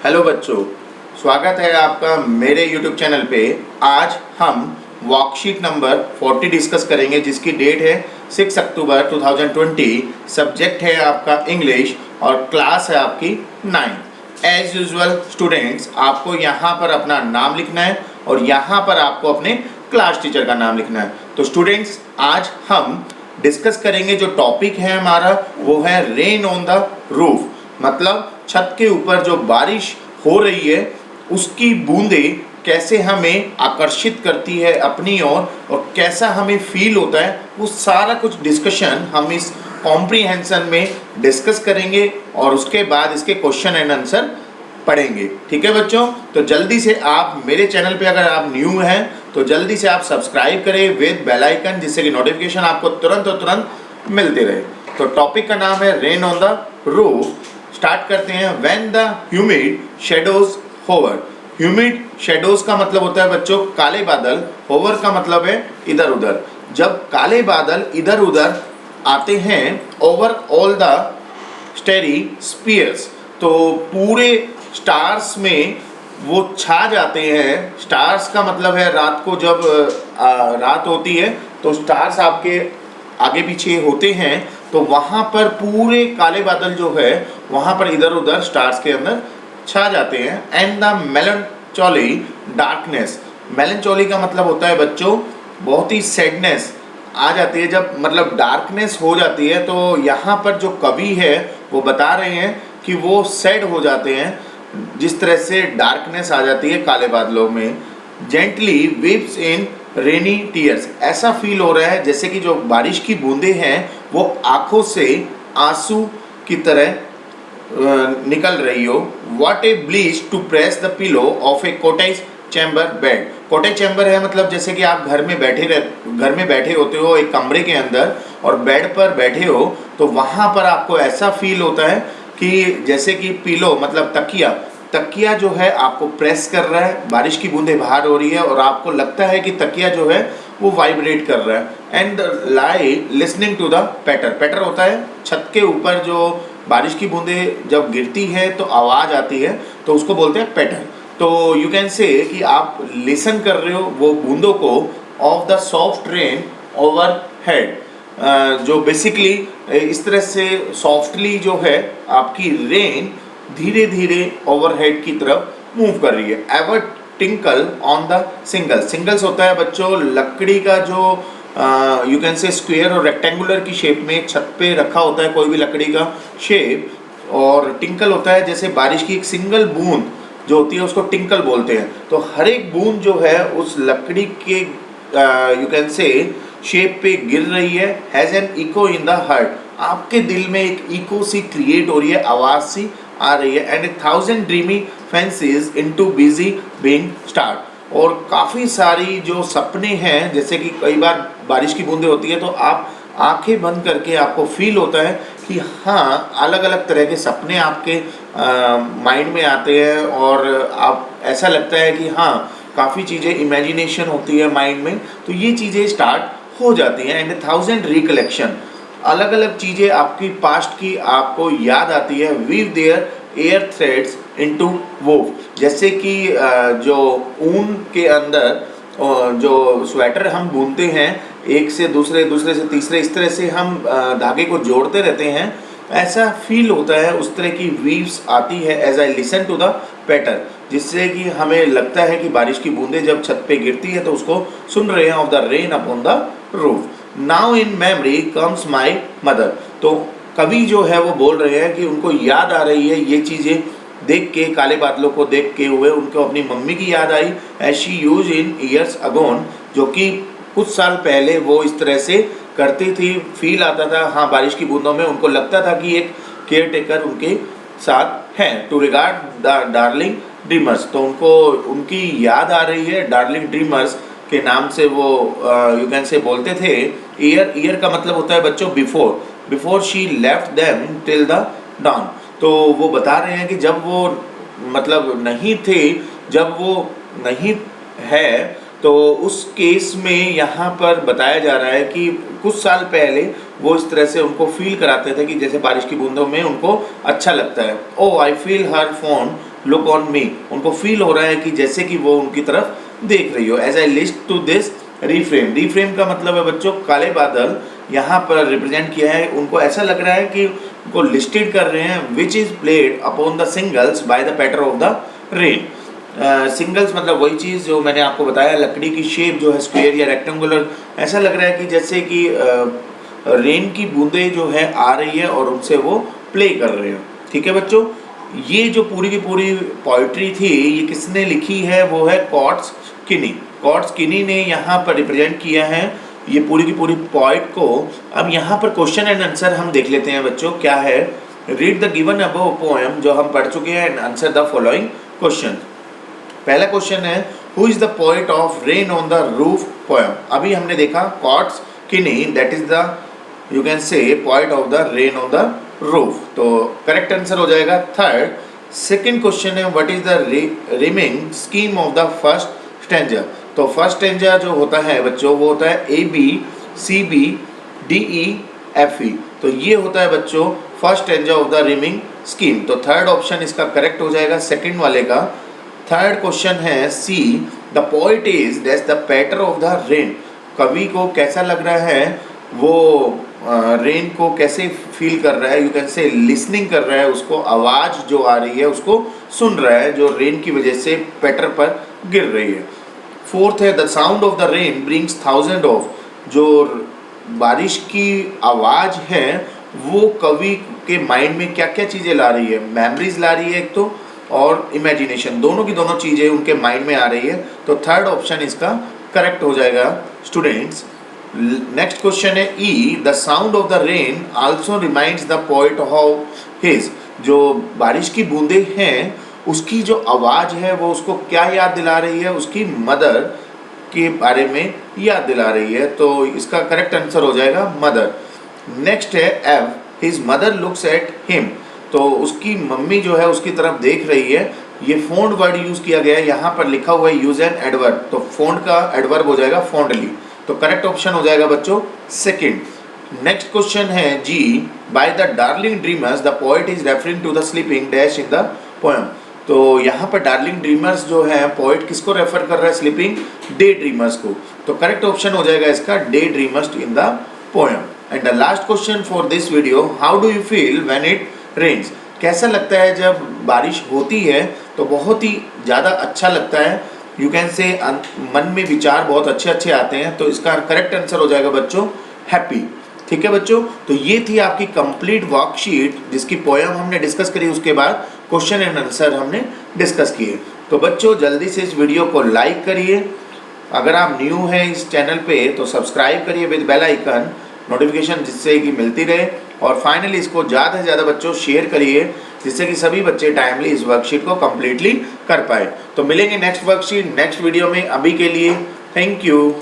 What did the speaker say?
Hello बच्चों, स्वागत है आपका मेरे YouTube चैनल पे। आज हम वर्कशीट नंबर 40 डिस्कस करेंगे जिसकी डेट है 6 अक्टूबर 2020। सब्जेक्ट है आपका इंग्लिश और क्लास है आपकी 9। एज यूजुअल स्टूडेंट्स, आपको यहाँ पर अपना नाम लिखना है और यहाँ पर आपको अपने क्लास टीचर का नाम लिखना है। तो स्टूडेंट्स, आज हम डिस्कस करेंगे जो टॉपिक है हमारा वो है रेन ऑन द रूफ, मतलब छत के ऊपर जो बारिश हो रही है उसकी बूंदें कैसे हमें आकर्षित करती है अपनी ओर और कैसा हमें फील होता है, वो सारा कुछ डिस्कशन हम इस कॉम्प्रीहेंशन में डिस्कस करेंगे और उसके बाद इसके क्वेश्चन एंड आंसर पढ़ेंगे। ठीक है बच्चों, तो जल्दी से आप मेरे चैनल पे अगर आप न्यू हैं तो जल्दी से आप सब्सक्राइब करें विद बेल आइकन, जिससे कि नोटिफिकेशन आपको तुरंत मिलते रहे। तो टॉपिक का नाम है rain on the roof. Start करते हैं। When the humid shadows hover. Humid shadows का मतलब होता है बच्चों काले बादल, होवर का मतलब है इधर उधर। जब काले बादल इधर उधर आते हैं over all the starry spheres, तो पूरे स्टार्स में वो छा जाते हैं। स्टार्स का मतलब है रात को जब रात होती है तो स्टार्स आपके आगे पीछे होते हैं, तो वहाँ पर पूरे काले बादल जो है वहाँ पर इधर उधर स्टार्स के अंदर छा जाते हैं। And the melancholy darkness. Melancholy का मतलब होता है बच्चों बहुत ही सैडनेस आ जाती है, जब मतलब डार्कनेस हो जाती है। तो यहाँ पर जो कवि है वो बता रहे हैं कि वो सैड हो जाते हैं जिस तरह से डार्कनेस आ जाती है काले बादलों में। जेंटली वीप्स इन रेनी टीयर्स। ऐसा फील हो रहा है जैसे कि जो बारिश की बूंदें हैं वो आंखों से आंसू की तरह निकल रही हो। What a bliss to press the pillow of a cottage chamber bed. Cottage chamber है मतलब जैसे कि आप घर में बैठे होते हो एक कमरे के अंदर और बेड पर बैठे हो, तो वहाँ पर आपको ऐसा फील होता है कि जैसे कि पिलो मतलब तकिया जो है आपको प्रेस कर रहा है, बारिश की बूंदें बाहर हो रही है और आपको लगता है कि तकिया जो है वो वाइब्रेट कर रहा है। And lie listening to the patter होता है छत के ऊपर जो बारिश की बूंदें जब गिरती है तो आवाज़ आती है, तो उसको बोलते हैं पैटर। तो यू कैन से कि आप लिसन कर रहे हो वो बूंदों को of the soft rain over head, जो बेसिकली इस तरह से सॉफ्टली जो है आपकी रेन धीरे धीरे ओवरहेड की तरफ मूव कर रही है। Ever tinkle on the singles होता है बच्चों लकड़ी का जो यू कैन से स्क्वायर और रेक्टेंगुलर की शेप में छत पे रखा होता है कोई भी लकड़ी का शेप, और टिंकल होता है जैसे बारिश की एक सिंगल बूंद जो होती है उसको टिंकल बोलते हैं। तो हर एक बूंद जो है उस लकड़ी के यू कैन से शेप पे गिर रही है। Has an echo in the heart. आपके दिल में एक इको सी क्रिएट हो रही है, आवाज़ सी आ रही है। And 1000 dreamy fancies into busy being start. और काफ़ी सारी जो सपने हैं, जैसे कि कई बार बारिश की बूंदें होती है तो आप आंखें बंद करके आपको फील होता है कि हाँ अलग अलग तरह के सपने आपके माइंड में आते हैं और आप ऐसा लगता है कि हाँ काफ़ी चीज़ें इमेजिनेशन होती है माइंड में, तो ये चीज़ें स्टार्ट हो जाती हैं। एंड 1000 रिकलेक्शन, अलग अलग चीज़ें आपकी पास्ट की आपको याद आती है। Weave their air threads into woof, जैसे कि जो ऊन के अंदर जो स्वेटर हम बुनते हैं एक से दूसरे से तीसरे, इस तरह से हम धागे को जोड़ते रहते हैं, ऐसा फील होता है। उस तरह की वीव्स आती है as I listen to the patter, जिससे कि हमें लगता है कि बारिश की बूंदें जब छत पे गिरती है तो उसको सुन रहे हैं, of the rain upon the roof. Now in memory comes my mother. तो कवि जो है वो बोल रहे हैं कि उनको याद आ रही है ये चीज़ें देख के, काले बादलों को देख के हुए उनको अपनी मम्मी की याद आई। As she use in years agone, जो कि कुछ साल पहले वो इस तरह से करती थी, फील आता था हाँ बारिश की बूंदों में उनको लगता था कि एक केयर टेकर उनके साथ है। To regard the darling dreamers, तो उनको उनकी याद आ रही है डार्लिंग ड्रीमर्स के नाम से वो यू कैन से बोलते थे। ईयर का मतलब होता है बच्चों before she left them till the dawn. तो वो बता रहे हैं कि जब वो मतलब नहीं थे, जब वो नहीं है, तो उस केस में यहाँ पर बताया जा रहा है कि कुछ साल पहले वो इस तरह से उनको फील कराते थे कि जैसे बारिश की बूंदों में उनको अच्छा लगता है। Oh I feel her fond look on me, उनको फील हो रहा है कि जैसे कि वो उनकी तरफ देख रही हो। As I list to this refrain, refrain का मतलब है बच्चों काले बादल यहाँ पर रिप्रेजेंट किया है, उनको ऐसा लग रहा है कि उनको लिस्टेड कर रहे हैं which is played upon the shingles by the patter of the rain. Shingles मतलब वही चीज़ जो मैंने आपको बताया, लकड़ी की शेप जो है स्क्वायर या रेक्टेंगुलर, ऐसा लग रहा है कि जैसे कि रेन की बूंदें जो है आ रही है और उनसे वो प्ले कर रहे हैं। ठीक है बच्चों, ये जो पूरी की पूरी पोइट्री थी ये किसने लिखी है, वो है कॉट्स किनी। कॉट्स किनी ने यहाँ पर रिप्रेजेंट किया है ये पूरी की पूरी पोइट को। अब यहाँ पर क्वेश्चन एंड आंसर हम देख लेते हैं बच्चों, क्या है। Read the given above poem, जो हम पढ़ चुके हैं, and answer the following question. पहला क्वेश्चन है who is the poet of rain on the roof poem. अभी हमने देखा कॉट्स किनी, that is the you can say poet of the rain on the roof, तो करेक्ट आंसर हो जाएगा third. Second question है what is the rhyming scheme of the first stanza. तो first stanza जो होता है बच्चों वो होता है A B C B D E F E, तो ये होता है बच्चों first stanza of the rhyming scheme. तो थर्ड ऑप्शन इसका करेक्ट हो जाएगा सेकंड वाले का। थर्ड क्वेश्चन है C the poet is that's the patter of the rain. कवि को कैसा लग रहा है, वो रेन को कैसे फील कर रहा है, यू कैन से लिसनिंग कर रहा है, उसको आवाज़ जो आ रही है उसको सुन रहा है जो रेन की वजह से पैटर पर गिर रही है। फोर्थ है the sound of the rain brings thousand of, जो बारिश की आवाज़ है वो कवि के माइंड में क्या क्या चीज़ें ला रही है, मेमोरीज ला रही है एक तो, और इमेजिनेशन, दोनों की दोनों चीज़ें उनके माइंड में आ रही है। तो थर्ड ऑप्शन इसका करेक्ट हो जाएगा स्टूडेंट्स। नेक्स्ट क्वेश्चन है E the sound of the rain also reminds the poet of his, जो बारिश की बूंदें हैं उसकी जो आवाज़ है वो उसको क्या याद दिला रही है, उसकी मदर के बारे में याद दिला रही है, तो इसका करेक्ट आंसर हो जाएगा मदर। नेक्स्ट है F his mother looks at him, तो उसकी मम्मी जो है उसकी तरफ देख रही है। ये फोन्ड वर्ड यूज़ किया गया है, यहाँ पर लिखा हुआ है यूज एन एडवर्ब, तो फोन्ड का एडवर्ब हो जाएगा फॉन्डली, तो करेक्ट ऑप्शन हो जाएगा बच्चों सेकंड। नेक्स्ट क्वेश्चन है G by the darling dreamers the poet is referring to the sleeping dash in the poem. तो यहाँ पर डार्लिंग ड्रीमर्स जो है पोएट किसको रेफर कर रहा है, स्लीपिंग डे ड्रीमर्स को, तो करेक्ट ऑप्शन हो जाएगा इसका day dreamers in the poem. And the last question for this video, how do you feel when it rains. कैसा लगता है जब बारिश होती है, तो बहुत ही ज़्यादा अच्छा लगता है, यू कैन से मन में विचार बहुत अच्छे अच्छे आते हैं, तो इसका करेक्ट आंसर हो जाएगा बच्चों हैप्पी। ठीक है बच्चों, तो ये थी आपकी कंप्लीट वर्कशीट जिसकी पोएम हमने डिस्कस करी, उसके बाद क्वेश्चन एंड आंसर हमने डिस्कस किए। तो बच्चों जल्दी से इस वीडियो को लाइक करिए, अगर आप न्यू हैं इस चैनल पे तो सब्सक्राइब करिए विद बेल आइकन, नोटिफिकेशन जिससे कि मिलती रहे, और फाइनली इसको ज़्यादा से ज़्यादा बच्चों शेयर करिए जिससे कि सभी बच्चे टाइमली इस वर्कशीट को कंप्लीटली कर पाए। तो मिलेंगे नेक्स्ट वर्कशीट नेक्स्ट वीडियो में, अभी के लिए थैंक यू।